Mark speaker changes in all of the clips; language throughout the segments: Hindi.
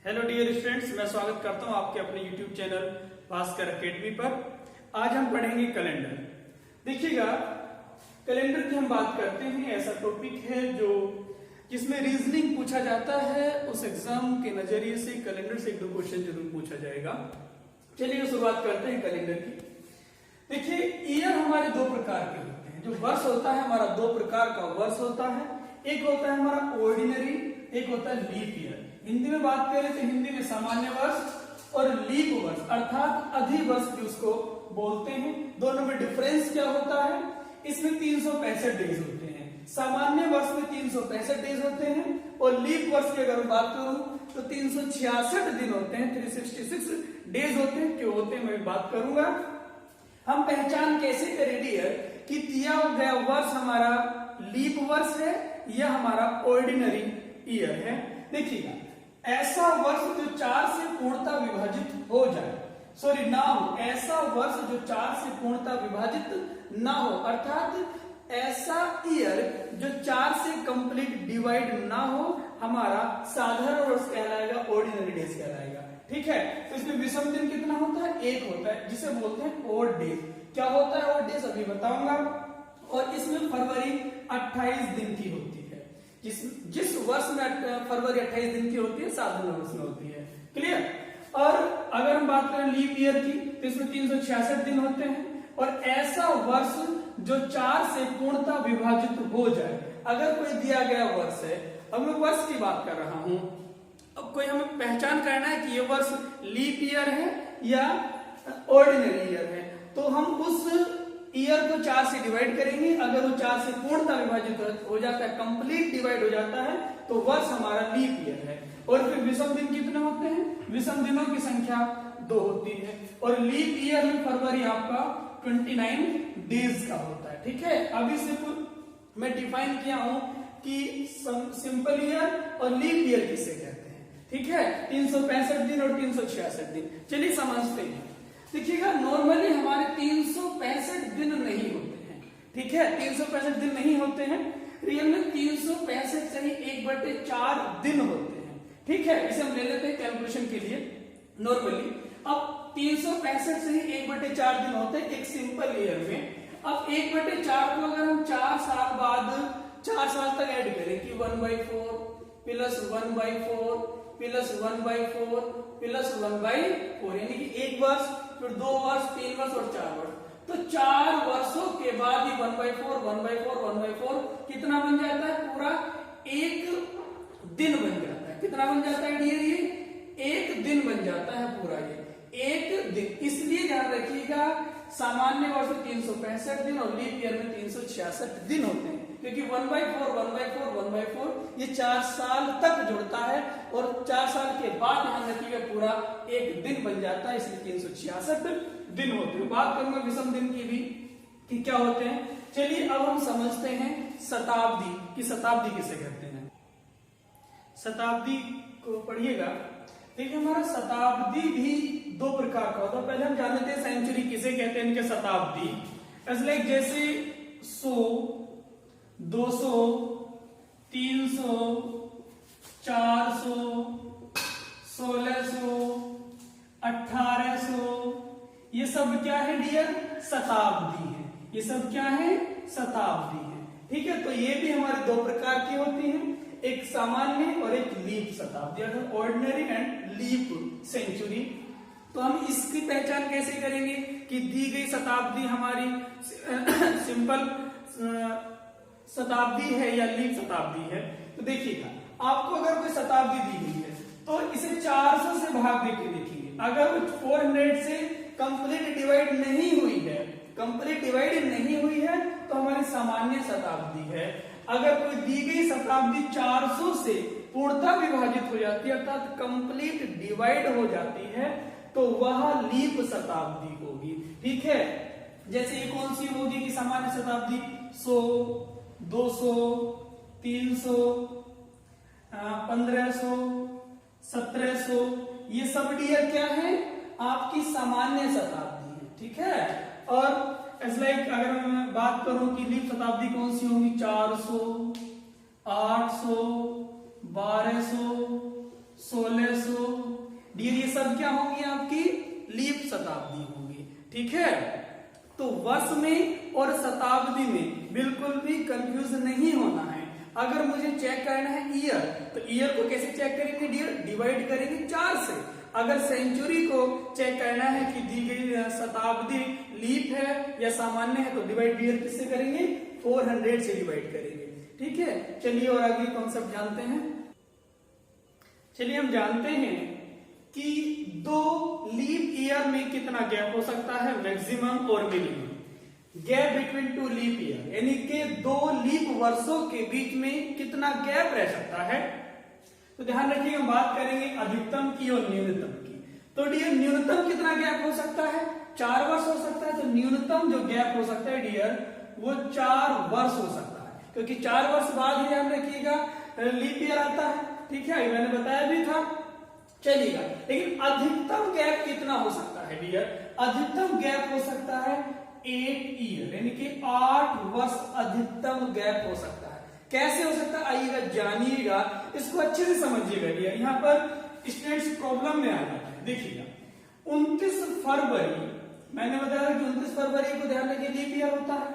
Speaker 1: हेलो डियर स्टूडेंट्स, मैं स्वागत करता हूं आपके अपने YouTube चैनल भास्कर एकेडमी पर। आज हम पढ़ेंगे कैलेंडर। देखिएगा, कैलेंडर की हम बात करते हैं, ऐसा टॉपिक है जो जिसमें रीजनिंग पूछा जाता है। उस एग्जाम के नजरिए से कैलेंडर से एक दो क्वेश्चन जरूर पूछा जाएगा। चलिए शुरुआत करते हैं कैलेंडर की। देखिए, ईयर हमारे दो प्रकार के होते हैं। जो वर्ष होता है हमारा, दो प्रकार का वर्ष होता है। एक होता है हमारा ऑर्डिनरी, एक होता है लीप ईयर। हिंदी में बात करें तो हिंदी में सामान्य वर्ष और लीप वर्ष अर्थात अधिवर्ष भी उसको बोलते हैं। दोनों में डिफरेंस क्या होता है? इसमें 365 डेज होते हैं। सामान्य वर्ष में 365 डेज होते हैं और लीप वर्ष की अगर मैं बात करूं तो 366 दिन होते हैं, 366 डेज होते हैं। क्यों होते हैं मैं बात करूंगा। हम पहचान कैसे करें डियर कि दिया गया वर्ष हमारा लीप वर्ष है या हमारा ऑर्डिनरी ईयर है। देखिएगा, ऐसा वर्ष जो 4 से पूर्णतः विभाजित हो जाए, सॉरी ना हो, ऐसा वर्ष जो 4 से पूर्णतः विभाजित ना हो, अर्थात ऐसा ईयर जो 4 से कंप्लीट डिवाइड ना हो, हमारा साधारण वर्ष कहलाएगा, ऑर्डिनरी डेज कहलाएगा। ठीक है, तो इसमें विषम दिन कितना होता है? 1 होता है, जिसे बोलते हैं ऑड डेज। क्या होता है ऑड डेज अभी बताऊंगा। और इसमें फरवरी 28 दिन की होती है। जिस वर्ष में फरवरी 28 दिन की होती है, साधारण वर्ष में होती है। क्लियर। और अगर हम बात करें लीप ईयर की तो इसमें 366 दिन होते हैं। और ऐसा वर्ष जो 4 से पूर्णतः विभाजित हो जाए, अगर कोई दिया गया वर्ष है, अब मैं वर्ष की बात कर रहा हूं, अब कोई हमें पहचान करना है कि ये वर्ष लीप ईयर है या ऑर्डिनरी ईयर है, तो हम उस ईयर को 4 से डिवाइड करेंगे। अगर वो 4 से पूर्णतः विभाजित हो जाता है, कंप्लीट डिवाइड हो जाता है, तो वर्ष हमारा लीप ईयर है। और फिर विषम दिन कितने होते हैं? विषम दिनों की संख्या 2 होती है। और लीप ईयर में फरवरी आपका 29 डेज का होता है। ठीक है, अभी सिर्फ मैं डिफाइन किया हूं कि सिंपल ईयर और लीप ईयर किसे कहते हैं। ठीक है, 365 दिन और 366 दिन। चलिए समझते हैं। देखिएगा, नॉर्मली हमारे 365 दिन नहीं होते हैं। ठीक है, 365 दिन नहीं होते हैं। रियल में 365 से ही 1/4 दिन होते हैं। ठीक है, इसे हम ले लेते हैं कैलकुलेशन के लिए नॉर्मली। अब 365 से ही 1/4 दिन होते हैं एक सिंपल ईयर में। अब 1/4 को अगर हम 4 साल बाद 4 साल तक ऐड करें कि 1/4 प्लस 1/4 प्लस 1/4 प्लस 1/4, यानी कि 1 वर्ष, फिर 2 वर्ष, 3 वर्ष और 4 वर्ष, तो 4 वर्षों के बाद ही 1/4 1/4 1/4 कितना बन जाता है? पूरा 1 दिन बन जाता है। कितना बन जाता है डियर? ये 1 दिन बन जाता है पूरा, ये 1 दिन। इसलिए ध्यान रखिएगा, सामान्य वर्ष में 365 दिन और लीप ईयर में 366 दिन होते हैं, क्योंकि 1/4 1/4 1/4 ये 4 साल तक जुड़ता है और 4 साल के बाद ध्यान रखिएगा पूरा 1 दिन बन जाता है, इसलिए 366 दिन होते हैं। बात करूंगा विषम दिन की भी कि क्या होते हैं। चलिए अब हम समझते हैं शताब्दी की। शताब्दी किसे कहते हैं? शताब्दी को पढ़िएगा। देखिए, हमारा शताब्दी भी 2 प्रकार का होता है। पहले हम जानते हैं सेंचुरी किसे कहते हैं, इनके शताब्दी। लाइक जैसे 100 200 300 400 1600 1800, ये सब क्या है डियर? शताब्दी है। ये सब क्या है? शताब्दी है। ठीक है, तो ये भी हमारे 2 प्रकार की होती हैं, एक सामान्य और एक लीप शताब्दी, अर्थात ऑर्डिनरी एंड लीप सेंचुरी। तो हम इसकी पहचान कैसे करेंगे कि दी गई शताब्दी हमारी सिंपल शताब्दी है या लीप शताब्दी है। तो देखिएगा, आपको अगर कोई शताब्दी दी गई है तो इसे 400 से भाग देके देखिए। अगर 400 से कंप्लीट डिवाइड नहीं हुई है, कंप्लीट डिवाइड नहीं हुई है, तो हमारी सामान्य शताब्दी है। अगर कोई दी गई शताब्दी 400 से पूर्णतः विभाजित हो जाती है, अर्थात कंप्लीट डिवाइड हो जाती है, तो वह लीप शताब्दी होगी। ठीक है, जैसे ये कौन सी होगी कि सामान्य शताब्दी 100 200 300 1500 1700, ये सब डियर क्या है? आपकी सामान्य शताब्दी है। ठीक है, और अगर मैं बात करूं कि लीप शताब्दी कौन सी होगी? 400 800 1200 1600 डियर, ये सब क्या होंगी आपकी लीप शताब्दी होंगी। ठीक है, तो वर्ष में और शताब्दी में बिल्कुल भी कंफ्यूज नहीं होना है। अगर मुझे चेक करना है ईयर, तो ईयर को कैसे चेक करेंगे डियर, डिवाइड करेंगे 4 से। अगर सेंचुरी को चेक करना है कि दी गई शताब्दी लीप है या सामान्य है, तो डिवाइड डियर किससे करेंगे, 400 से डिवाइड करेंगे। ठीक है, चलिए और आगे कॉन्सेप्ट जानते हैं। चलिए हम जानते हैं कि 2 लीप ईयर में कितना गैप हो सकता है, मैक्सिमम और minimum. Gap between 2 leap year, यानी कि 2 लीप वर्षों के बीच में कितना गैप रह सकता है। तो ध्यान रखिए, हम बात करेंगे अधिकतम की और न्यूनतम की। तो डियर न्यूनतम कितना गैप हो सकता है, 4 वर्ष हो सकता है। तो न्यूनतम जो गैप हो सकता है डियर, वो 4 वर्ष हो सकता है, क्योंकि 4 वर्ष बाद ही ध्यान रखिएगा लीप ईयर आता है। ठीक है, मैंने बताया भी था, चलिएगा। लेकिन अधिकतम गैप कितना हो सकता है डियर, अधिकतम गैप हो सकता है 8 ईयर, यानी कि 8 वर्ष अधिकतम गैप हो सकता है। कैसे हो सकता है, आइएगा जानिएगा, इसको अच्छे से समझिएगा डियर। यहाँ पर स्टूडेंट्स प्रॉब्लम में आ जाता है। देखिएगा 29 फरवरी, मैंने बताया कि 29 फरवरी को ध्यान रखिए लीप ईयर होता है।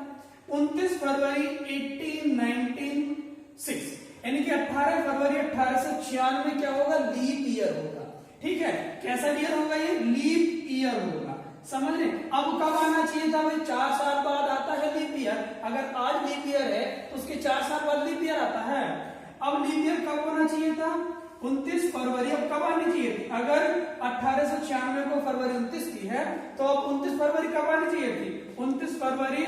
Speaker 1: 29 फरवरी 1896, यानी कि 18 फरवरी 1896 क्या होगा, लीप ईयर होगा। ठीक है, कैसा ईयर होगा, ये लीप ईयर होगा। समझ रहे, अब कब आना चाहिए था भाई, 4 साल बाद आता है लीप ईयर। अगर आज लीप ईयर है तो उसके 4 साल बाद लीप ईयर आता है। अब लीप ईयर कब होना चाहिए था, 29 फरवरी। अब कब आनी चाहिए थी, अगर 1896 को फरवरी 29 की है, तो अब 29 फरवरी कब आनी चाहिए थी, 29 फरवरी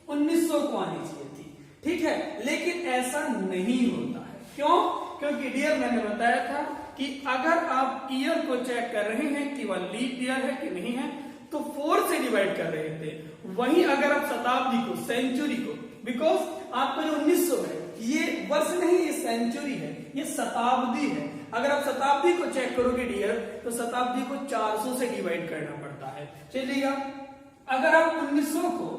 Speaker 1: 1900 को आनी चाहिए थी। ठीक है, लेकिन ऐसा नहीं होता है। क्यों, क्योंकि डियर मैंने बताया था कि अगर आप ईयर को चेक कर रहे हैं कि वह लीप ईयर है कि नहीं है, तो 4 से डिवाइड कर रहे थे। वहीं अगर आप शताब्दी को, सेंचुरी को, बिकॉज आपका जो 1900 है ये वर्ष नहीं, ये सेंचुरी है, ये शताब्दी है। अगर आप शताब्दी को चेक करोगे डियर, तो शताब्दी को 400 से डिवाइड करना पड़ता है। चलिएगा, अगर आप 1900 को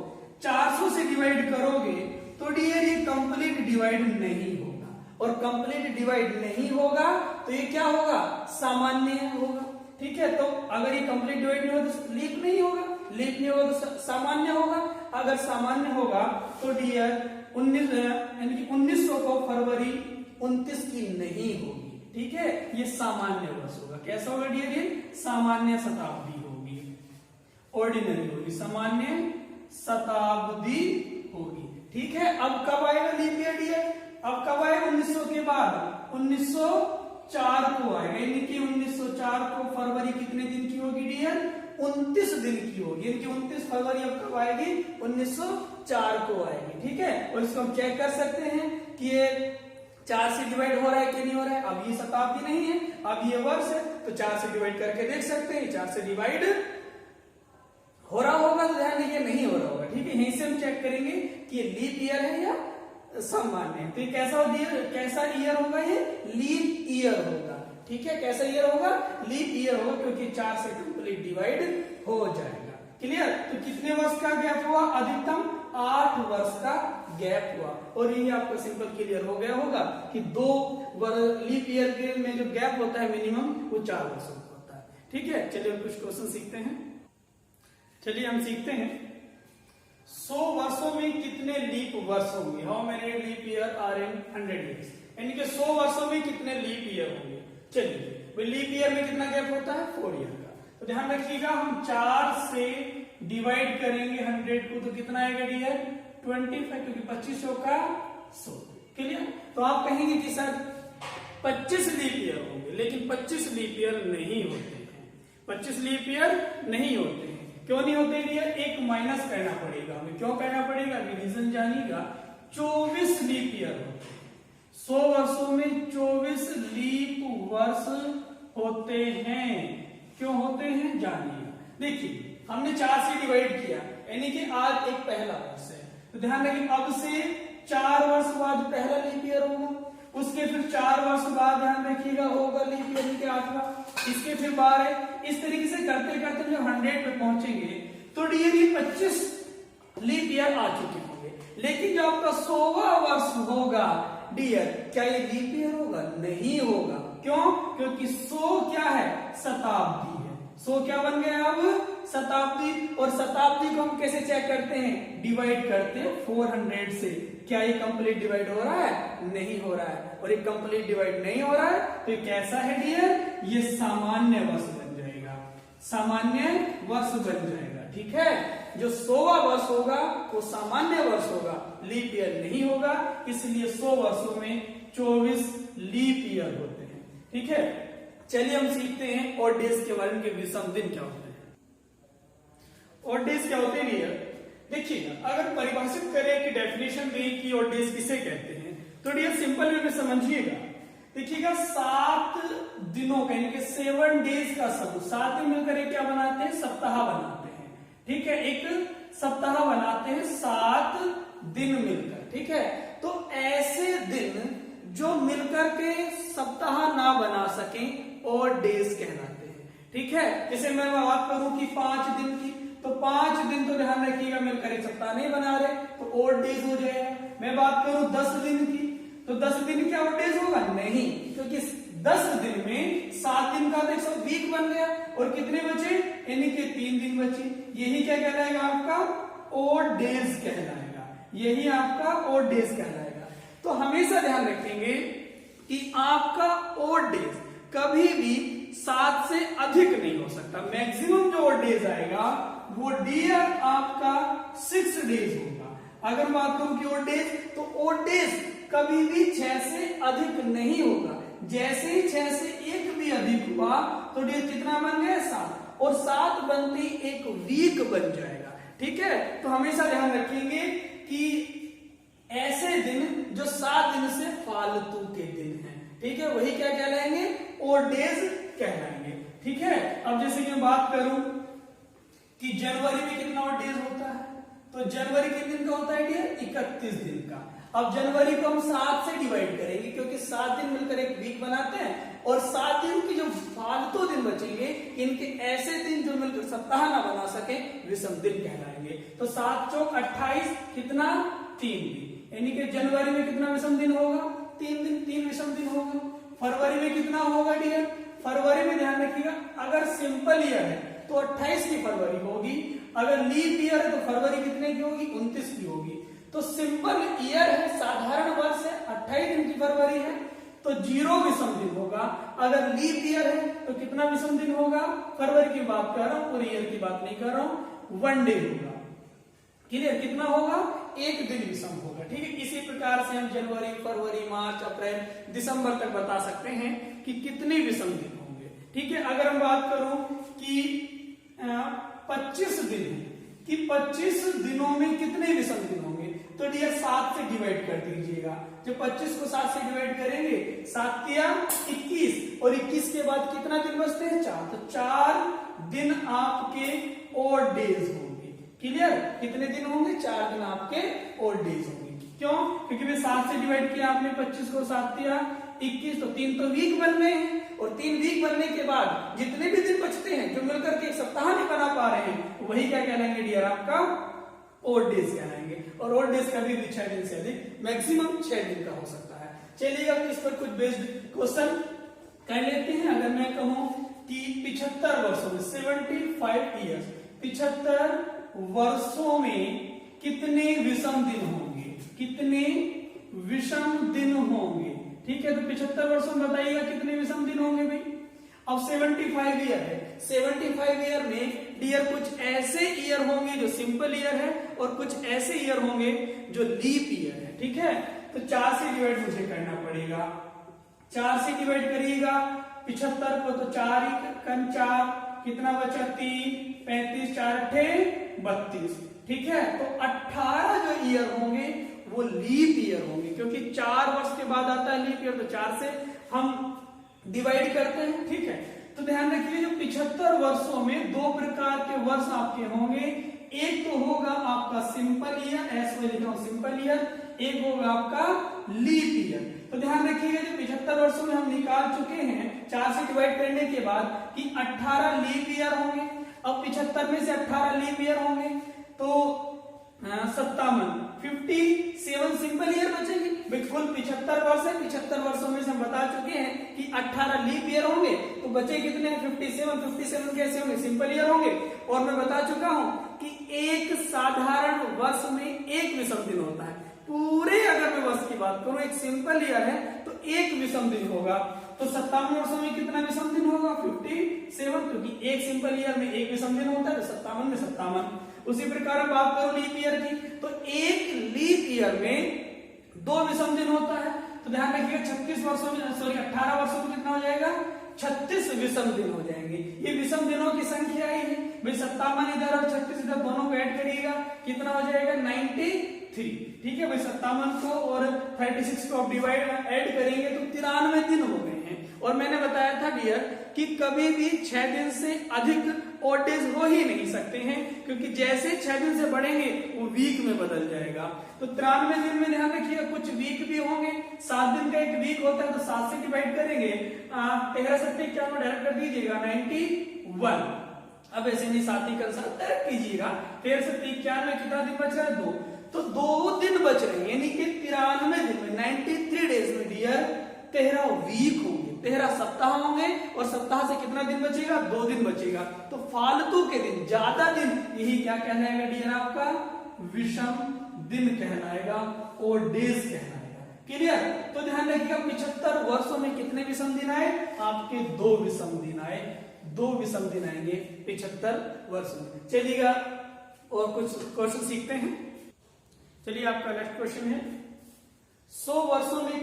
Speaker 1: 400 से डिवाइड करोगे तो डियर ये कंप्लीट डिवाइड नहीं होगा, और कंप्लीट डिवाइड नहीं होगा तो ये क्या होगा, सामान्य होगा। ठीक है, तो अगर ये कंप्लीट डिवाइड नहीं होगा तो लीप नहीं होगा, लीप नहीं होगा तो सामान्य होगा। अगर सामान्य होगा तो डियर 19 यानी कि 1900 को फरवरी 29 की नहीं होगी। ठीक है, ये सामान्य वर्ष होगा। कैसा होगा डियर, ये सामान्य शताब्दी होगी, ऑर्डिनरी होगी, सामान्य शताब्दी होगी। ठीक है, अब कब आएगा लीप ईयर डियर, अब कब आएगा, 1900 के बाद 1904 को आएगा। यानी कि 1904 को फरवरी कितने दिन की होगी डियर, 29 दिन की होगी। यानी कि 29 फरवरी अब कब आएगी, 1904 को आएगी। ठीक है, और इसको हम चेक कर सकते हैं कि ये 4 से डिवाइड हो रहा है कि नहीं हो रहा है। अब ये शताब्दी नहीं है, अब ये वर्ष है, तो 4 से डिवाइड करके देख सकते हैं 4 से डिवाइड हो रहा होगा, तो ध्यान दीजिए नहीं हो रहा होगा। ठीक है, यहीं से हम चेक करेंगे कि ये लीप ईयर है या सामान्य है। तो ये कैसा ईयर होगा, ये लीप ईयर होगा। ठीक है, कैसा ईयर होगा, लीप ईयर होगा, क्योंकि 4 से कंप्लीट डिवाइड हो जाएगा। क्लियर, तो कितने वर्ष का गैप हुआ, अधिकतम 8 वर्ष का गैप हुआ। और ये आपको सिंपल क्लियर हो गया होगा कि 2 लीप ईयर में जो गैप होता है मिनिमम, वो 4 वर्षों का होता है। ठीक है, चलिए कुछ क्वेश्चन सीखते हैं। चलिए हम सीखते हैं 100 वर्षों में कितने लीप वर्ष होंगे, how many leap year are in 100 years, यानी कि 100 वर्षों में कितने लीप ईयर होंगे। चलिए, लीप ईयर में कितना गैप होता है, 4 ईयर का। तो ध्यान रखिएगा, हम 4 से डिवाइड करेंगे 100 को, तो कितना आएगा डियर, 25, क्योंकि 2500 का 100। क्लियर, तो आप कहेंगे कि सर 25 लीप ईयर होंगे, लेकिन 25 लीप ईयर नहीं होते हैं, 25 लीप ईयर नहीं होते हैं। क्यों नहीं होते डियर, एक माइनस करना पड़ेगा हमें। क्यों करना पड़ेगा, रीजन जानिएगा। 24 लीप ईयर होते हैं, 100 वर्षों में 24 लीप वर्ष होते हैं। क्यों होते हैं जानिएगा। देखिए, हमने 4 से डिवाइड किया, यानी कि आज एक पहला वर्ष है, तो ध्यान रखिए अब से 4 वर्ष बाद पहला लीप ईयर होगा, उसके फिर 4 वर्ष बाद ध्यान रखिएगा होगा लीप ईयर के 8वां, इसके फिर 12। इस तरीके से करते करते जब 100 पे पहुंचेंगे तो डियर ये 25 लीप ईयर आ चुके होंगे। लेकिन जब आपका 100वां वर्ष होगा डियर, क्या ये लीप ईयर होगा, नहीं होगा। क्यों? क्योंकि 100 क्या है? शताब्दी है। 100 क्या बन गया अब? शताब्दी। और शताब्दी को हम कैसे चेक करते हैं? डिवाइड करते हैं 400 से। क्या ये कंप्लीट डिवाइड हो रहा है? नहीं हो रहा है। और ये कंप्लीट डिवाइड नहीं हो रहा है तो ये कैसा है डियर? ये सामान्य वर्ष बन जाएगा, सामान्य वर्ष बन जाएगा। ठीक है, जो 100वां वर्ष होगा वो सामान्य वर्ष होगा, लीप ईयर नहीं होगा। इसलिए 100 वर्षों में 24 लीप ईयर होते हैं। ठीक है, चलिए हम सीखते हैं ऑड डेज के बारे में कि विषम दिन क्या होते हैं। ऑड डेज क्या होते हैं डियर? देखिएगा, अगर परिभाषित करें कि डेफिनेशन दें कि ऑड डेज किसे कहते हैं तो डियर सिंपल वे में समझिएगा। देखिएगा, 7 दिनों का यानी कि 7 डेज का समूह, 7 दिन मिलकर एक क्या बनाते हैं? सप्ताह बनाते हैं। ठीक है, एक सप्ताह बनाते हैं 7 दिन मिलकर। ठीक है, तो ऐसे दिन जो मिलकर के सप्ताह ना बना सकें ऑड डेज कहलाते हैं। ठीक है, जैसे मैं बात करूं कि 5 दिन की, तो 5 दिन तो ध्यान रखिएगा मिलकर एक सप्ताह नहीं बना रहे तो ऑड डेज हो जाएगा। मैं बात करूं 10 दिन की, तो 10 दिन क्या ऑड डेज होगा? नहीं, क्योंकि 10 दिन में 7 दिन का तो वीक बन गया और कितने बचे? यानी कि 3 दिन बचे। यही क्या कहलाएगा? आपका ऑड डेज कहलाएगा। यही आपका ऑड डेज कहलाएगा। तो हमेशा ध्यान रखेंगे कि आपका ऑड डेज कभी भी 7 से अधिक नहीं हो सकता। मैक्सिमम जो ऑड डेज आएगा वो डियर आपका 6 डेज होगा। अगर बात करूं कि ऑड डेज, तो ऑड डेज कभी भी 6 से अधिक नहीं होगा। जैसे ही 6 से 1 भी अधिक हुआ तो डियर कितना बन गया? 7। और 7 बनते ही एक वीक बन जाएगा। ठीक है, तो हमेशा ध्यान रखेंगे कि ऐसे दिन जो 7 दिन से फालतू के दिन हैं, ठीक है, वही क्या कहलाएंगे? ऑड डेज कहलाएंगे। ठीक है, अब जैसे कि मैं बात करूं कि जनवरी में कितना ऑड डेज होता है, तो जनवरी कितने दिन का होता है डियर? 31 दिन का। अब जनवरी को हम 7 से डिवाइड करेंगे क्योंकि 7 दिन मिलकर एक वीक बनाते हैं और 7 दिन की जो फालतू दिन बचेंगे इनके ऐसे दिन जो मिलकर सप्ताह ना बना सके विषम दिन कहलाएंगे। तो 7 चौक 28, कितना? 3 दिन। यानी कि जनवरी में कितना विषम दिन होगा? 3 दिन, 3 विषम दिन होगा। फरवरी में कितना होगा डियर? फरवरी में ध्यान रखिएगा, अगर सिंपल ईयर है तो 28 की फरवरी होगी, अगर लीप ईयर है तो फरवरी कितने की होगी? 29 की होगी। तो सिंपल ईयर है, साधारण वर्ष है, 28 दिन की फरवरी है तो 0 विषम दिन होगा। अगर लीप ईयर है तो कितना विषम दिन होगा? फरवरी की बात कर रहा हूं, पूरे ईयर की बात नहीं कर रहा हूं। 1 डे होगा। क्लियर? कितना होगा? 1 दिन विषम होगा। ठीक है, इसी प्रकार से हम जनवरी, फरवरी, मार्च, अप्रैल, दिसंबर तक बता सकते हैं कि कितने विषम दिन होंगे। ठीक है, अगर हम बात करूं कि 25 दिन है कि 25 दिनों में कितने विषम दिन होंगे, तो डियर 7 से डिवाइड कर दीजिएगा। जब 25 को 7 से डिवाइड करेंगे, 7 किया 21 और 21 के बाद कितना दिन बचते हैं? 4। तो 4 दिन आपके ऑड डेज होंगे। क्लियर? कितने दिन होंगे? 4 दिन आपके ऑड डेज होंगे। क्यों? क्योंकि मैं 7 से डिवाइड किया आपने, 25 को 7 दिया 21, तो 3 तो वीक बन गए हैं और 3 वीक बनने के बाद जितने भी दिन बचते हैं जो मिलकर के एक सप्ताह नहीं बना पा रहे हैं वही क्या कहलाएंगे डियर? आपका ऑड डेज कहलाएंगे। और ऑड डेज कभी भी 6 दिन से अधिक, मैक्सिमम 6 दिन का हो सकता है। चलिए अब इस पर कुछ बेस्ड क्वेश्चन कर लेते हैं। अगर मैं कहूं कि 75 वर्षों में 75 ईयर्स, 75 वर्षों में कितने विषम दिन होंगे? कितने विषम दिन होंगे? ठीक है, तो 75 वर्षों में बताइएगा कितने विषम दिन होंगे भाई? अब 75 ईयर है, 75 ईयर में डियर कुछ ऐसे ईयर होंगे जो सिंपल ईयर है और कुछ ऐसे ईयर होंगे जो लीप ईयर है। ठीक है, तो 4 से डिवाइड मुझे करना पड़ेगा। 4 से डिवाइड करिएगा 75 को, तो 4 ही 4, कितना बचा? 3, 35, 4 × 32। ठीक है, तो 18 जो ईयर होंगे वो लीप ईयर होंगे क्योंकि 4 वर्ष के बाद आता है लीप ईयर, तो 4 से हम डिवाइड करते हैं। ठीक है, तो ध्यान रखिए जो 75 वर्षों में 2 प्रकार के वर्ष आपके होंगे। एक तो होगा आपका सिंपल ईयर, ऐसे में लिखा हूं सिंपल ईयर, एक होगा आपका लीप ईयर। तो ध्यान रखिएगा जो 75 वर्षों में हम निकाल चुके हैं 4 से डिवाइड करने के बाद कि 18 लीप ईयर होंगे। अब 75 में से 18 लीप ईयर होंगे तो 57, 57 सिंपल ईयर बचेंगे। बिल्कुल 75 वर्ष है, 75 वर्षों में से हम बता चुके हैं कि 18 लीप ईयर होंगे, तो बचे कितने हैं 57, 57 कैसे होंगे सिंपल ईयर होंगे। और मैं बता चुका हूं कि एक साधारण वर्ष में एक विषम दिन होता है। पूरे अगर मैं वर्ष की बात करूं, एक सिंपल ईयर है तो एक विषम दिन होगा। तो 57 वर्षों में कितना विषम दिन होगा 57, क्योंकि एक सिंपल ईयर में एक विषम दिन होता है, तो 57 में 57। उसी प्रकार बात करो लीप ईयर की, तो एक लीप ईयर में दो विषम दिन होता है। तो ध्यान रखिएगा 36 वर्षों में 18 वर्षों में कितना हो जाएगा 36 विषम दिन हो जाएंगे। ये विषम दिनों की संख्या ही है भाई। 57 इधर और 36 इधर दोनों को ऐड करिएगा, कितना हो जाएगा 93। ठीक है भाई, 57 को और 36 को आप डिवाइड ऐड करेंगे तो 93 दिन हो गए हैं। और मैंने बताया था डियर कि कभी भी 6 दिन से अधिक ऑड डेज हो ही नहीं सकते हैं, क्योंकि जैसे 6 दिन से बढ़ेंगे वो वीक में बदल जाएगा। तो 93 दिन में ध्यान रखिएगा कुछ वीक भी होंगे। 7 दिन का एक वीक होता है, तो 7 से डिवाइड करेंगे 13 7 91 डायरेक्ट कर दीजिएगा 91। अब ऐसे नहीं 7 ही कर साथ डायरेक्ट कीजिएगा। 13 7 91 कितना दिन बच रहा है 2, तो 2 दिन बच रहे हैं, यानी कि 93 दिन में 93 डेज में डियर 13 वीक होंगे, 13 सप्ताह होंगे। और सप्ताह से कितना दिन बचेगा 2 दिन बचेगा। तो फालतू के दिन, ज्यादा दिन, यही क्या कहलाएगा डियर आपका विषम दिन कहलाएगा और डेज कहलाएगा। क्लियर? तो ध्यान रखिएगा 75 वर्षों में कितने विषम दिन आए आपके 2 विषम दिन आए, 2 विषम दिन आएंगे 75 वर्ष में। चलिएगा और कुछ क्वेश्चन सीखते हैं। चलिए आपका नेक्स्ट क्वेश्चन है 100 वर्षों में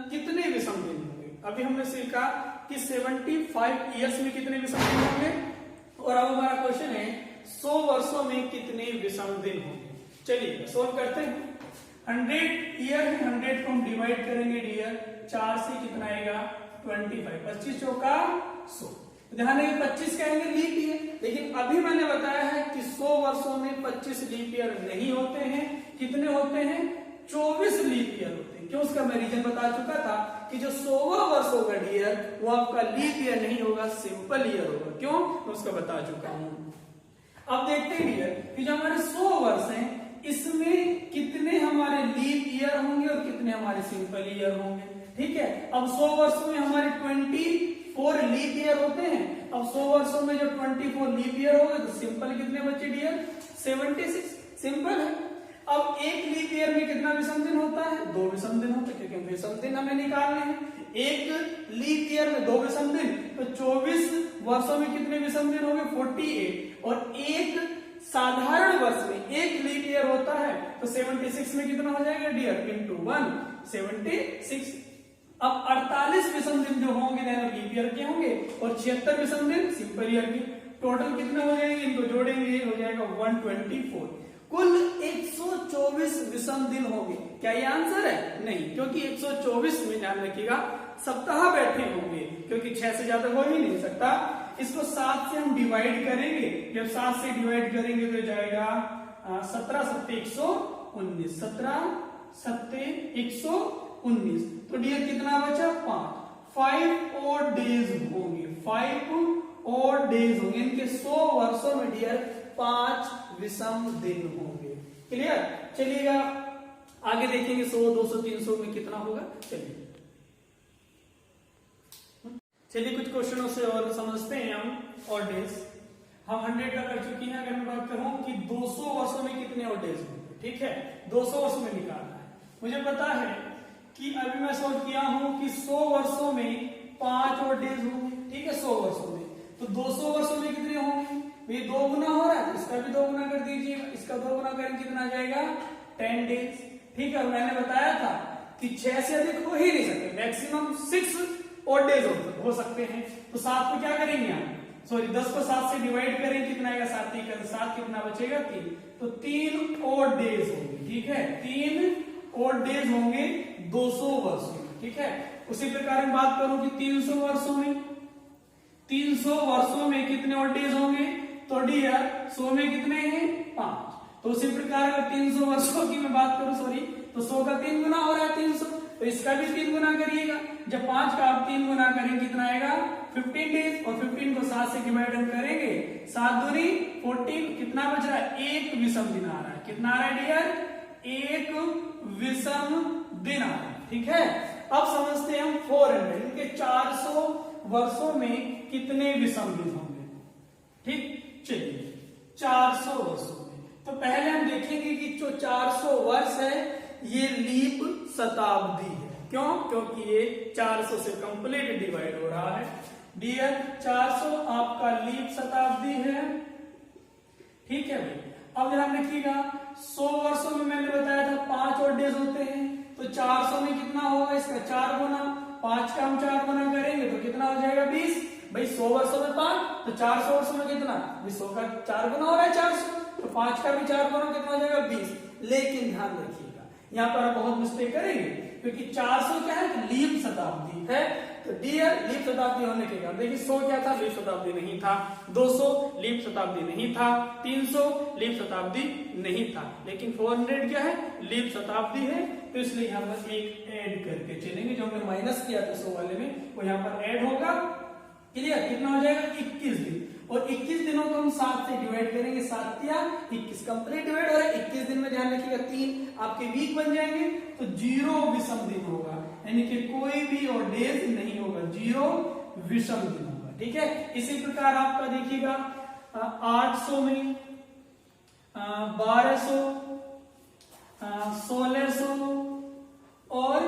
Speaker 1: कितने विषम दिन होंगे। अभी हमने सीखा कि 75 इयर्स में कितने विषम दिन होंगे, और अब हमारा क्वेश्चन है 100 वर्षों में कितने विषम दिन होंगे। चलिए सोल्व करते हैं। 100 ईयर है, 100 को हम डिवाइड करेंगे डियर 4 से, कितना आएगा 25, 25 चौका 100। ध्यान रखिए 25 कहेंगे लीप ईयर, लेकिन अभी मैंने बताया है कि 100 वर्षों में 25 लीप ईयर नहीं होते हैं। कितने होते हैं 24 लीप ईयर होते हैं। क्यों, उसका मैं रीजन बता चुका था कि जो 100वां वर्ष होगा डियर वो आपका लीप ईयर नहीं होगा, सिंपल ईयर होगा। क्यों, मैं उसका बता चुका हूं। अब देखते हैं डियर कि जो हमारे 100 वर्ष हैं इसमें कितने हमारे लीप ईयर होंगे और कितने हमारे सिंपल ईयर होंगे। ठीक है, अब 100 वर्षों में हमारे 24 लीप ईयर होते हैं। अब 100 वर्षों में जो 24 लीप ईयर होगा तो सिंपल कितने बचे डियर 76, सिंपल है। अब एक लीप ईयर में कितना विषम दिन होता है 2 विषम दिन होते हैं, क्योंकि विषम दिन हमें निकालने हैं। एक लीप ईयर में 2 विषम दिन, तो 24 वर्षों में कितने विषम दिन होंगे 48। और एक साधारण वर्ष में एक लीप ईयर होता है, तो 76 में कितना हो जाएगा डियर इंटू 1 76। अब 48 विषम दिन जो होंगे लीप ईयर के होंगे और 76 विषम दिन सिंपल ईयर के। टोटल कितने हो जाएंगे, इनको जोड़ेंगे हो जाएगा 124। कुल 124 विषम दिन होंगे। क्या ये आंसर है? नहीं, क्योंकि 124 में ध्यान रखिएगा सप्ताह बैठे होंगे, क्योंकि 6 से ज्यादा हो ही नहीं सकता। इसको 7 से हम डिवाइड करेंगे, जब 7 से डिवाइड करेंगे तो जाएगा 17 7 119, 17 7 119। तो डियर कितना बचा 5 और डेज होंगे, 5 और डेज होंगे। इनके 100 वर्षों में डियर 5 विषम दिन होंगे। क्लियर? चलिएगा आगे देखेंगे 100 200 300 में कितना होगा। चलिए कुछ क्वेश्चनों से और समझते हैं हम और डेज। हम 100 का कर चुकी हैं। अगर मैं बात करूं कि 200 वर्षों में कितने और डेज होंगे, ठीक है 200 वर्षों में निकालना है। मुझे पता है कि अभी मैं सोच किया हूं कि 100 वर्षों में 5 और डेज होंगे। ठीक है 100 वर्षों में, तो 200 वर्षों में कितने होंगे, ये 2 गुना हो रहा है, इसका भी 2 गुना कर दीजिए, इसका 2 गुना करें कितना आ जाएगा 10 डेज। ठीक है, मैंने बताया था कि 6 से अधिक हो ही नहीं सकते, मैक्सिमम 6 और डेज हो सकते हैं। तो 7 को क्या करेंगे आप, सॉरी 10 को 7 से डिवाइड करें कितना आएगा 7 ही कर 7 कितना बचेगा 3, तो 3 और डेज होंगे। ठीक है 3 और डेज होंगे 200 वर्षों में। ठीक है, उसी प्रकार मैं बात करूं कि 300 वर्षों में, 300 वर्षों में कितने और डेज होंगे, तो डियर 100 में कितने हैं 5। तो उसी प्रकार अगर 300 वर्षों की मैं बात करूं सॉरी, तो 100 का 3 गुना हो रहा है 300, तो इसका भी 3 गुना करिएगा। जब 5 का आप 3 गुना करेंगे कितना आएगा 15 डेज, और 15 को 7 से डिवाइड करेंगे 7 दूनी 14, कितना बच रहा है 1 विषम दिन आ रहा है। कितना आ रहा है डियर? एक विषम दिन आ रहा है। ठीक है, अब समझते हैं हम 400 इनके 400 वर्षों में कितने विषम दिन होंगे। ठीक, चलिए 400 वर्षों में तो पहले हम देखेंगे कि जो 400 वर्ष है ये लीप शताब्दी है। क्यों? क्योंकि ये 400 से कंप्लीट डिवाइड हो रहा है। डियर 400 आपका लीप शताब्दी है। ठीक है भाई, अब ध्यान रखिएगा 100 वर्षों में मैंने बताया था 5 और डेज होते हैं, तो 400 में कितना होगा? इसका 4 गुना, 5 का हम 4 गुना करेंगे तो कितना हो जाएगा? 20। भाई 100 वर्षों में 5 तो 400 वर्षों में कितना? 100 का 4 गुना हो रहा है 400, तो 5 का भी 4 गुना कितना हो जाएगा? 20। लेकिन ध्यान रखिएगा यहाँ पर हम बहुत मिस्टेक करेंगे, क्योंकि 400 क्या है? लीप शताब्दी है। तो डियर लीप शताब्दी होने के कारण देखिए 100 क्या था? लीप शताब्दी नहीं था। 200 लीप शताब्दी नहीं था। 300 लीप शताब्दी नहीं था। लेकिन 400 क्या है? लीप शताब्दी है। तो इसलिए यहाँ पर एक ऐड करके चलेंगे, जो हमने माइनस किया था 100 वाले में वो यहाँ पर ऐड होगा। क्लियर? कितना हो जाएगा? 21 दिन। और 21 दिनों को हम 7 से डिवाइड करेंगे। 7 या 21 कंप्लीट डिवाइड हो रहा है। 21 दिन में ध्यान रखिएगा 3 आपके वीक बन जाएंगे, तो 0 विषम दिन होगा, यानी कि कोई भी और डेज नहीं होगा, 0 विषम दिन होगा। ठीक है, इसी प्रकार आपका देखिएगा 800 में 1200 1600 और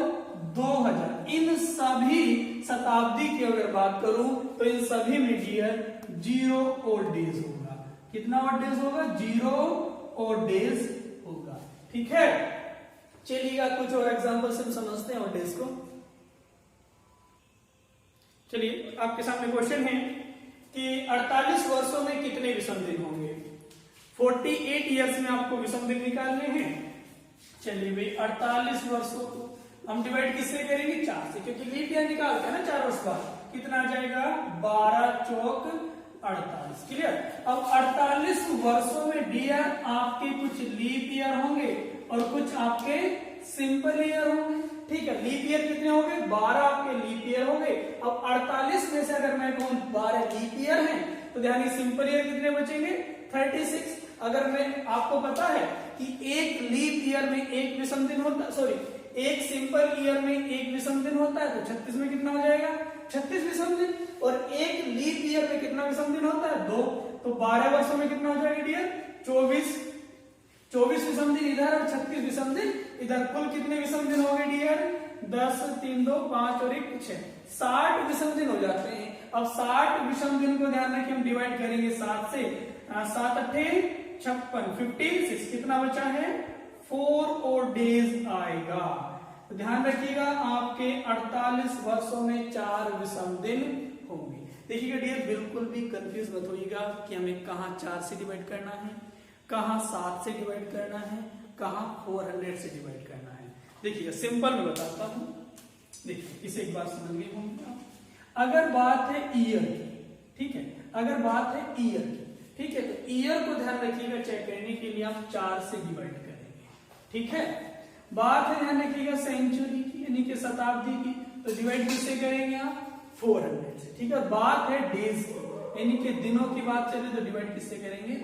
Speaker 1: 2000 इन सभी शताब्दी की अगर बात करूं तो इन सभी में डियर 0 और डेज होगा। कितना और डेज होगा? 0 और डेज होगा। ठीक है, चलिएगा कुछ और एग्जांपल से हम समझते हैं और डेज को। चलिए आपके सामने क्वेश्चन है कि 48 वर्षों में कितने विषम दिन होंगे। 48 ईयर्स में आपको विषम दिन निकालने हैं। चलिए भाई 48 वर्षों को हम डिवाइड किससे करेंगे? 4 से, क्योंकि लीप ईयर निकालते हैं ना 4 वर्ष बाद। कितना आ जाएगा? 12 चौक 48। क्लियर? अब 48 वर्षों में डियर आपके कुछ लीप ईयर होंगे और कुछ आपके सिंपल ईयर होंगे। ठीक है, लीप ईयर कितने होंगे? 12 आपके लीप ईयर होंगे। अब 48 में से अगर मैं कहूं 12 लीप ईयर हैं तो ध्यान सिंपल ईयर कितने बचेंगे? 36। अगर मैं आपको पता है कि एक लीप ईयर में एक विषम दिन होता है, सॉरी एक सिंपल ईयर में एक विषम दिन होता है, तो 36 में कितना हो जाएगा? 36 विषम दिन। और एक लीप ईयर में कितना विषम दिन होता है? 2। तो 12 वर्षों में कितना हो जाएगा डियर? 24 विषम दिन इधर और 36 विषम दिन इधर। कुल कितने विषम दिन हो गए डियर? 10 3 2 5 और 1 6 60 विषम दिन हो जाते हैं। अब 60 विषम दिन को ध्यान रखिए हम डिवाइड करेंगे 7 से। 7 8 56 56 कितना बचा है? 4 और डेज आएगा। तो ध्यान रखिएगा आपके 48 वर्षों में 4 विषम दिन होंगे। देखिएगा डियर बिल्कुल भी कंफ्यूज मत होइएगा कि हमें कहाँ 4 से डिवाइड करना है, कहाँ 7 से डिवाइड करना है, कहाँ 400 से डिवाइड करना है। देखिएगा सिंपल में बताता हूं। देखिए इसे एक बार समझिए हम। अगर बात है ईयर की, ठीक है, अगर बात है ईयर की, ठीक है, तो ईयर को ध्यान रखिएगा चेक करने के लिए हम 4 से डिवाइड करेंगे। ठीक है, बात है ध्यान रखिएगा सेंचुरी की यानी कि शताब्दी की, तो डिवाइड किससे करेंगे आप? 400 से। ठीक है, बात है डेज की यानी कि दिनों की बात चले तो डिवाइड किससे करेंगे?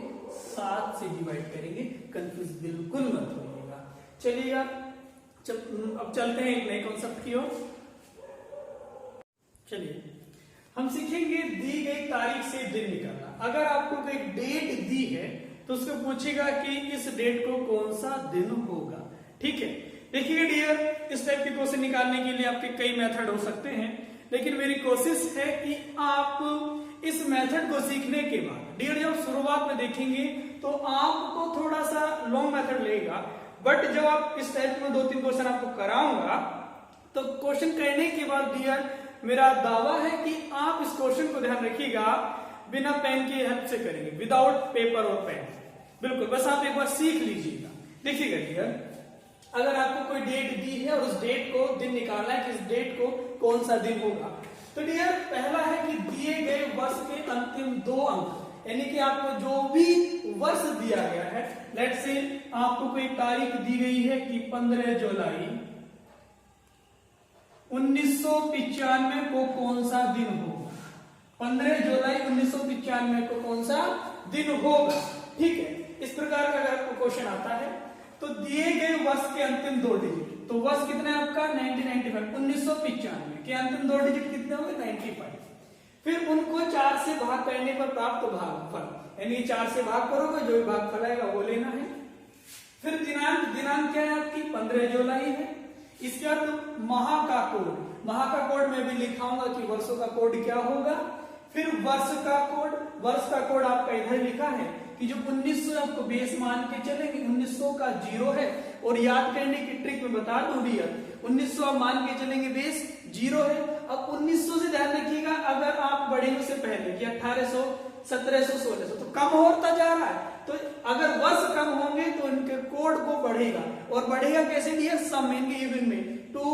Speaker 1: 7 से डिवाइड करेंगे। कंफ्यूज बिल्कुल मत होइएगा। चलिएगा अब चलते हैं एक नए कॉन्सेप्ट की ओर। चलिए हम सीखेंगे दी गई तारीख से दिन निकालना। अगर आपको कोई डेट दी है तो उसको पूछेगा कि इस डेट को कौन सा दिन होगा। ठीक है, देखिए डियर इस टाइप के क्वेश्चन निकालने के लिए आपके कई मेथड हो सकते हैं, लेकिन मेरी कोशिश है कि आप इस मेथड को सीखने के बाद डियर जब शुरुआत में देखेंगे तो आपको थोड़ा सा लॉन्ग मेथड लगेगा, बट जब आप इस टाइप में 2-3 क्वेश्चन आपको कराऊंगा तो क्वेश्चन करने के बाद डियर मेरा दावा है कि आप इस क्वेश्चन को ध्यान रखिएगा बिना पेन की हेल्प से करेंगे, विदाउट पेपर और पेन। बिल्कुल, बस आप एक बार सीख लीजिएगा। देखिएगा डियर अगर आपको कोई डेट दी है और उस डेट को दिन निकालना है कि इस डेट को कौन सा दिन होगा, तो डियर पहला है कि दिए गए वर्ष के अंतिम 2 अंक यानी कि आपको जो भी वर्ष दिया गया है, लेट्स से आपको कोई तारीख दी गई है कि 15 जुलाई 1995 को कौन सा दिन होगा। 15 जुलाई 1995 को कौन सा दिन होगा। ठीक है, इस प्रकार का अगर क्वेश्चन आता है तो दिए गए वर्ष के अंतिम 2 डिजिट, तो वर्ष कितना है आपका 1995, 1995 के अंतिम 2 डिजिट कितने होंगे 95, फिर उनको 4 से भाग करने पर प्राप्त भागफल, यानी 4 से भाग करोगे जो भी भागफल आएगा वो लेना है। फिर दिनांक क्या है आपकी 15 जुलाई है। इसके बाद माह का कोड में भी लिखाऊंगा कि वर्षों का कोड क्या होगा। फिर वर्ष का कोड आपका इधर लिखा है कि जो 1900 आपको बेस मान के चलेंगे, 1900 का 0 है, और याद करने की ट्रिक में बता दूं दिया, 1900 आप मान के चलेंगे बेस 0 है। अब 1900 से ध्यान रखिएगा, अगर आप बढ़े उससे पहले कि 1800, 1700, 1600 तो कम होता जा रहा है, तो अगर वर्ष कम होंगे तो इनके कोड को बढ़ेगा, और बढ़ेगा कैसे दिया, सम इनके इवन में 2,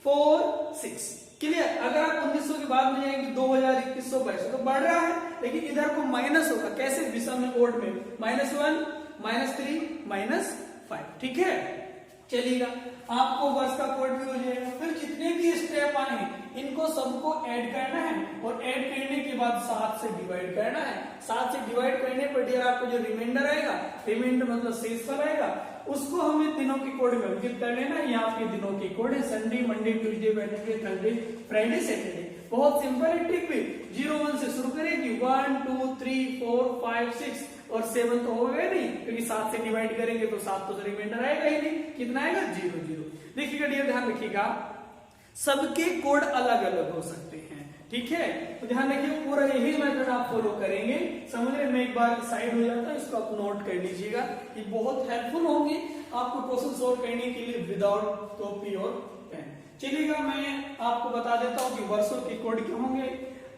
Speaker 1: 4, 6। क्लियर। अगर आप 1900 के बाद में जाएंगे 2021 तो बढ़ रहा है, लेकिन इधर को माइनस होगा, कैसे विषम में कोड में -1, -3, -5। ठीक है, चलिएगा, आपको वर्ष का कोड भी हो जाएगा। फिर जितने भी स्टेप आए इनको सबको ऐड करना है, और ऐड करने के बाद 7 से डिवाइड करना है। 7 से डिवाइड करने पर डियर आपको जो रिमाइंडर आएगा, रिमाइंडर मतलब शेषफल आएगा, उसको हमें दिनों के कोड में अंकित कर लेना है। यहाँ आपके दिनों के कोड है Sunday, Monday, Tuesday, Wednesday, Thursday, Friday, Saturday. बहुत सिंपल है ट्रिक भी। 0-1 से शुरू करेंगे, 1, 2, 3, 4, 5, 6 और 7 तो हो गए नहीं, क्योंकि 7 से डिवाइड करेंगे तो 7 तो रिमाइंडर आएगा ही नहीं। कितना आएगा 0, 0। देखिएगा डियर, ध्यान रखिएगा, सबके कोड अलग अलग हो सकते हैं। ठीक है, तो ध्यान रखिए, पूरा यही मेथड आप फॉलो करेंगे। समझ रहे, मैं एक बार साइड हो जाता है, इसको आप नोट कर लीजिएगा, ये बहुत हेल्पफुल होंगे आपको क्वेश्चन सोल्व करने के लिए विदाउट कॉपी और पेन। चलिएगा, मैं आपको बता देता हूं कि वर्षों के कोड क्या होंगे।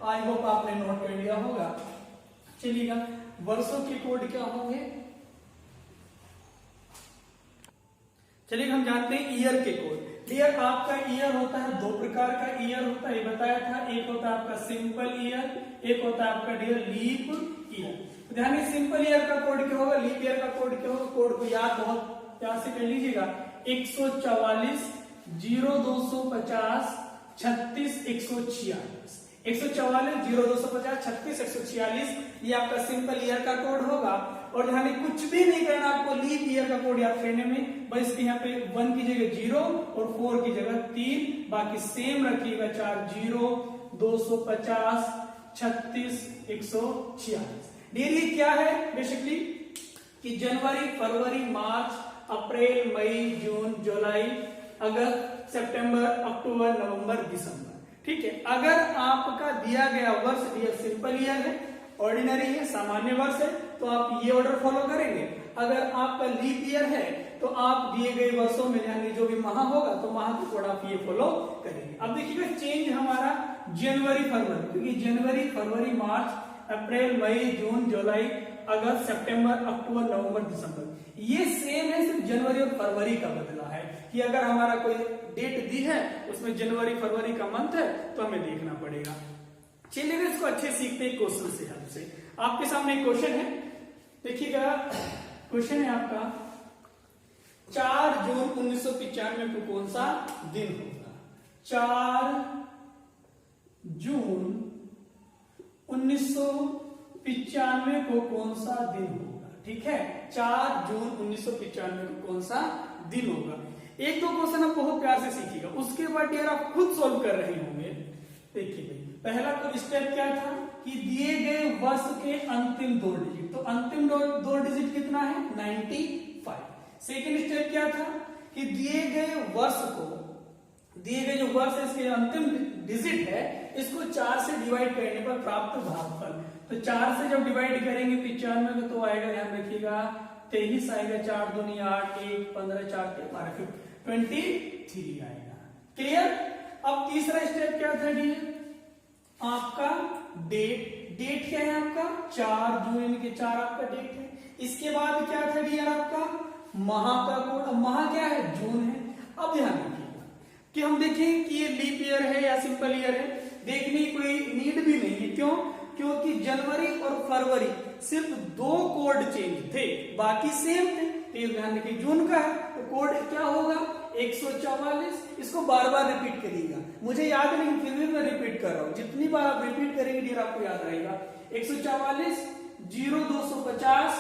Speaker 1: आई होप आपने नोट कर लिया होगा। चलिएगा, वर्षों के कोड क्या होंगे। चलिए हम जानते हैं ईयर के कोड। ईयर, आपका ईयर होता है 2 प्रकार का ईयर होता है, ये बताया था। एक होता है आपका सिंपल ईयर, एक होता है आपका डियर लीप ईयर। ध्यान रखिए, सिंपल ईयर का कोड क्या होगा, लीप ईयर का कोड क्या होगा। कोड को याद बहुत प्यार से कर लीजिएगा, 144 0250 36 146। 144 0250 36 146 ये आपका सिंपल ईयर का कोड होगा। और ध्यान कुछ भी नहीं करना आपको लीप ईयर का कोड याद करने में, बस यहाँ पे 1 की जगह 0 और 4 की जगह 3, बाकी सेम रखिएगा 4 0 250 36 146। डियर ये क्या है बेसिकली कि जनवरी, फरवरी, मार्च, अप्रैल, मई, जून, जुलाई, अगस्त, सितंबर, अक्टूबर, नवंबर, दिसंबर। ठीक है, अगर आपका दिया गया वर्ष दिया सिंपल ईयर है, ऑर्डिनरी है, सामान्य वर्ष है, तो आप ये ऑर्डर फॉलो करेंगे। अगर आपका लीप ईयर है तो आप दिए गए वर्षों में यानी जो भी माह होगा तो माह की कोड आप ये फॉलो करेंगे। अब देखिएगा चेंज हमारा जनवरी फरवरी, क्योंकि जनवरी फरवरी मार्च अप्रैल मई जून जुलाई अगस्त सितंबर अक्टूबर नवंबर दिसंबर ये सेम है, सिर्फ जनवरी और फरवरी का बदला है कि अगर हमारा कोई डेट दी है उसमें जनवरी फरवरी का मंथ है तो हमें देखना पड़ेगा। चलिए इसको अच्छे सीखते हैं क्वेश्चन से हेल्प से। आपके सामने एक क्वेश्चन है, देखिएगा क्वेश्चन है आपका 4 जून 1995 को कौन सा दिन होगा। 4 जून 1995 को कौन सा दिन होगा। ठीक है, 4 जून 1995 को कौन सा दिन होगा। एक दो क्वेश्चन आप बहुत प्यार से सीखिएगा, उसके बाद यार आप खुद सॉल्व कर रहे होंगे। देखिए भाई, पहला तो स्टेप क्या था कि दिए गए वर्ष के अंतिम 2 डिजिट, तो अंतिम 2 डिजिट कितना है 95। सेकेंड स्टेप क्या था कि दिए गए वर्ष को, दिए गए जो वर्ष इसके अंतिम डिजिट है इसको 4 से डिवाइड करने पर प्राप्त भागफल, तो 4 से जब डिवाइड करेंगे 95 में तो आएगा, ध्यान रखिएगा 23 आएगा, 4 दूनी 8 1 15 4 के 12 23 आएगा। क्लियर। अब तीसरा स्टेप क्या था जी आपका डेट क्या है आपका 4 जून के 4 आपका डेट है। इसके बाद क्या था डियर आपका माह का कोड, माह क्या है जून है। अब ध्यान रखिएगा कि हम देखें कि ये लीप ईयर है या सिंपल ईयर है, देखने की कोई नीड भी नहीं है। क्यों? क्योंकि जनवरी और फरवरी सिर्फ 2 कोड चेंज थे, बाकी सेम थे। तो ध्यान रखिए जून का है तो कोड क्या होगा 144। इसको बार बार रिपीट करिएगा, मुझे याद नहीं फिर भी मैं रिपीट कर रहा हूं, जितनी बार आप रिपीट करेंगे डियर आपको याद रहेगा। 144 0250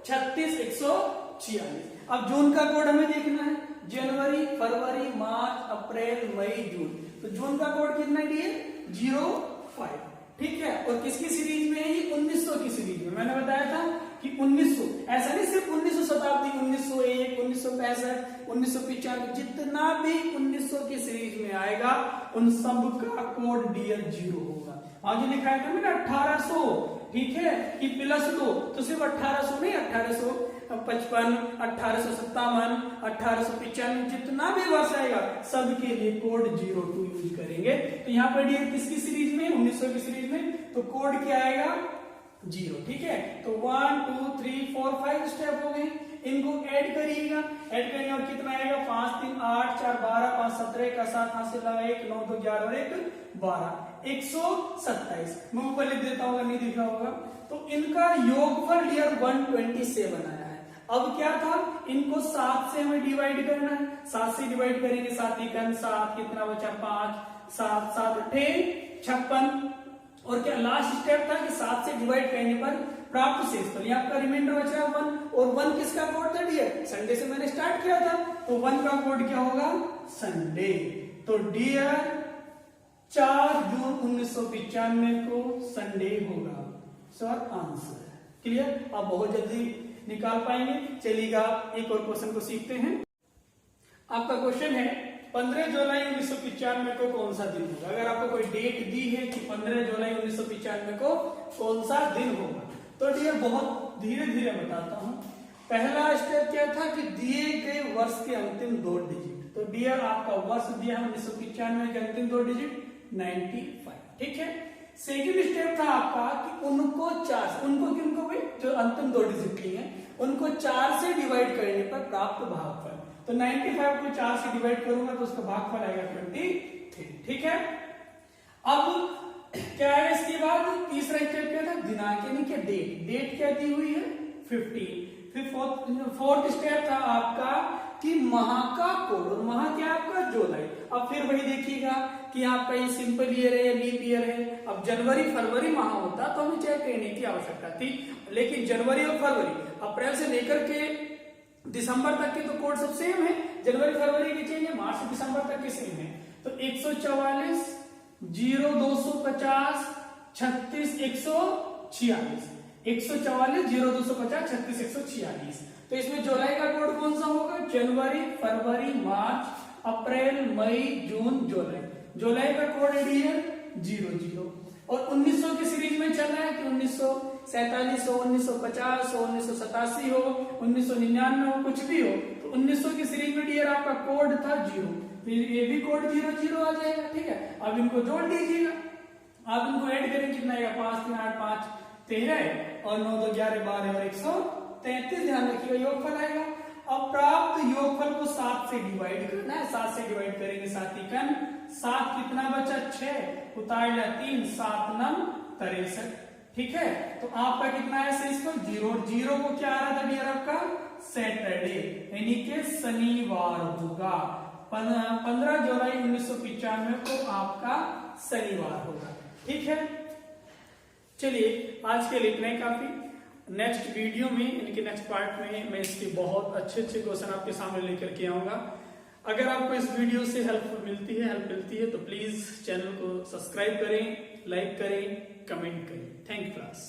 Speaker 1: 36,146। अब जून का कोड हमें देखना है, जनवरी, फरवरी, मार्च, अप्रैल, मई, जून। तो जून का कोड कितना डियर? 05। ठीक है, और किसकी सीरीज में है ये? 1900 की सीरीज में। मैंने बताया था कि 1900 ऐसा नहीं सिर्फ 1900 शताब्दी, 1901, 1965, 1995, जितना भी 1900 की सीरीज में आएगा उन सब का कोड डियर 0 होगा। आगे लिखा है था मैंने 1800, ठीक है, कि +2, तो सिर्फ 1800 नहीं, 1855, 1857, 1895, जितना भी वर्ष आएगा सबके लिए कोड 02 यूज करेंगे। तो यहाँ पर डियर किसकी सीरीज में? 1900 की सीरीज में, तो कोड क्या आएगा? 0। ठीक है, तो 1 2 3 4 5 स्टेप हो गए, इनको ऐड करिएगा। ऐड करेंगे और कितना आएगा? 5 3 8 4 12 5 17 का 7 हाथ से लगा 1 9 2 11 और 1 12, 127। मैं ऊपर लिख देता हूँ, नहीं दिखा होगा। तो इनका योगफल डियर 127 आया है। अब क्या था? इनको 7 से हमें डिवाइड करना है। 7 से डिवाइड करेंगे, 7 एकम 7, कितना बचा? 5, 7 7 8 56। और क्या लास्ट स्टेप था कि 7 से डिवाइड करने पर प्राप्त शेषफल, ये आपका रिमाइंडर बच रहा है 1। और 1 किसका कोड था डियर? संडे से मैंने स्टार्ट किया था, तो 1 का कोड क्या होगा? संडे। तो डियर 4 जून 1995 को संडे होगा। Sir answer clear? आप बहुत जल्दी निकाल पाएंगे। चलिएगा एक और क्वेश्चन को सीखते हैं। आपका क्वेश्चन है 15 जुलाई 1995 को कौन सा दिन होगा? अगर आपको कोई डेट दी है कि 15 जुलाई 1995 को कौन सा दिन होगा, तो डियर बहुत धीरे धीरे बताता हूं। पहला स्टेप क्या था कि दिए गए वर्ष के अंतिम 2 डिजिट। तो डियर आपका वर्ष दिया है 1995 के अंतिम 2 डिजिट 95। ठीक है, सेकेंड स्टेप था आपका कि उनको 4, उनको किनको भी जो अंतिम 2 डिजिट लिए हैं उनको 4 से डिवाइड करने पर प्राप्त भागफल। तो 95 को 4 से डिवाइड करूंगा तो उसका भागफल आएगा 23। ठीक है, अब क्या है इसके बाद? तीसरा स्टेप क्या था? दिनांक यानी कि डेट। डेट क्या दी हुई है? 15। फिर फोर्थ स्टेप था आपका कि माह का कोड, और माह क्या आपका? जुलाई। अब फिर वही देखिएगा कि आपका ये सिंपल ईयर है, लीप ईयर है। अब जनवरी फरवरी माह होता तो हमें चेक करने की आवश्यकता थी, लेकिन जनवरी और फरवरी, अप्रैल से लेकर के दिसंबर तक के तो कोड सब सेम है। जनवरी फरवरी के चेंज है, मार्च से दिसंबर तक के सेम है। तो 144 0 250 36 146, 144 0 250 36 146। तो इसमें जुलाई का कोड कौन सा होगा? जनवरी, फरवरी, मार्च, अप्रैल, मई, जून, जुलाई। जुलाई का कोड है डियर 00। और 1900 की सीरीज में चल रहा है कि 1947 हो, 1950 हो, 1987 हो, 1999 हो, कुछ भी हो। तो 1900 की सीरीज में डियर आपका कोड था 0, तो ये भी कोड 00 आ जाएगा। ठीक है, अब इनको जोड़ दीजिएगा। आप इनको ऐड करेंगे, कितना आएगा? 5 3 8 5 13 और 9 2 11 12 और 133। ध्यान रखिएगा योगफल आएगा। अब प्राप्त योगफल को 7 से डिवाइड करना है। 7 से डिवाइड करेंगे, 7 एकम 7, कितना बचा? 6, उतार लिया 3, 7 9 63। ठीक है, तो आपका कितना है शेषफल? 0। 0 को क्या आ रहा था डियर आपका? सैटरडे, यानी कि शनिवार होगा। 15 जुलाई 1995 को आपका शनिवार होगा। ठीक है, चलिए आज के लिए इतना ही काफी। नेक्स्ट वीडियो में, इनके नेक्स्ट पार्ट में मैं इसके बहुत अच्छे क्वेश्चन आपके सामने लेकर के आऊंगा। अगर आपको इस वीडियो से हेल्प मिलती है तो प्लीज चैनल को सब्सक्राइब करें, लाइक करें, कमेंट करें। Thank you class.